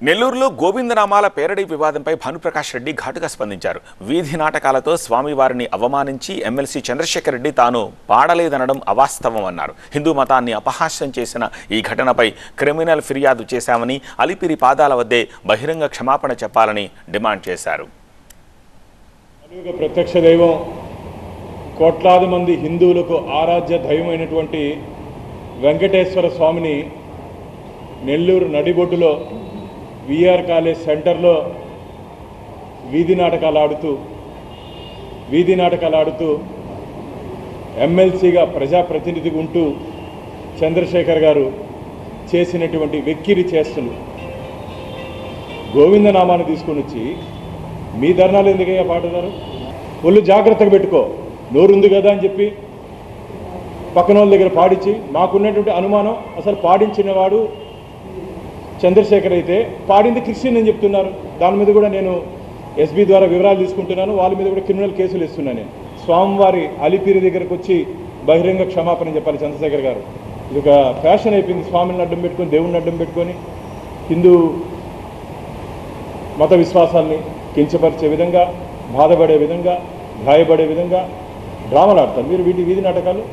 నెల్లూరులో గోవిందనామాల పేరడీ వివాదంపై భానుప్రకాష్ రెడ్డి ఘాటుగా స్పందించారు. వీధి నాటకాలతో స్వామివారిని అవమానించి ఎమ్మెల్సీ చంద్రశేఖర్ రెడ్డి తాను పాడలేదనడం అవాస్తవం అన్నారు. హిందూ మతాన్ని అపహాస్యం చేసిన ఈ ఘటనపై క్రిమినల్ ఫిర్యాదు చేశామని, అలిపిరి పాదాల వద్దే బహిరంగ క్షమాపణ చెప్పాలని డిమాండ్ చేశారు. ప్రత్యక్ష దైవం, కోట్లాది మంది హిందువులకు ఆరాధ్య దైవమైనటువంటి వెంకటేశ్వర స్వామిని నెల్లూరు నడిబొడ్డులో విఆర్ కాలేజ్ సెంటర్లో వీధి నాటకాలు ఆడుతూ ఎమ్మెల్సీగా ప్రజాప్రతినిధిగా ఉంటూ చంద్రశేఖర్ గారు చేసినటువంటి వెక్కిరి చేష్టలు, గోవిందనామాన్ని తీసుకొని వచ్చి మీ ధర్నాలు ఎందుకయ్యా పాడుతారు? ఒళ్ళు జాగ్రత్తగా పెట్టుకో, నోరుంది కదా అని చెప్పి పక్కన వాళ్ళ దగ్గర పాడించి, మాకున్నటువంటి అనుమానం అసలు పాడించిన వాడు చంద్రశేఖర్ అయితే పాడింది క్రిస్టియన్ అని చెప్తున్నారు. దాని మీద కూడా నేను ఎస్బీ ద్వారా వివరాలు తీసుకుంటున్నాను. వాళ్ళ మీద కూడా క్రిమినల్ కేసులు ఇస్తున్నాను. నేను స్వామివారి అలిపిరి దగ్గరకు వచ్చి బహిరంగ క్షమాపణ చెప్పాలి చంద్రశేఖర్ గారు. ఇది ఒక ఫ్యాషన్ అయిపోయింది. స్వామిని అడ్డం పెట్టుకొని, దేవుణ్ణి అడ్డం పెట్టుకొని హిందూ మత విశ్వాసాల్ని కించపరిచే విధంగా, బాధపడే విధంగా, గాయపడే విధంగా డ్రామాలు ఆడతారు మీరు వీధి నాటకాలు.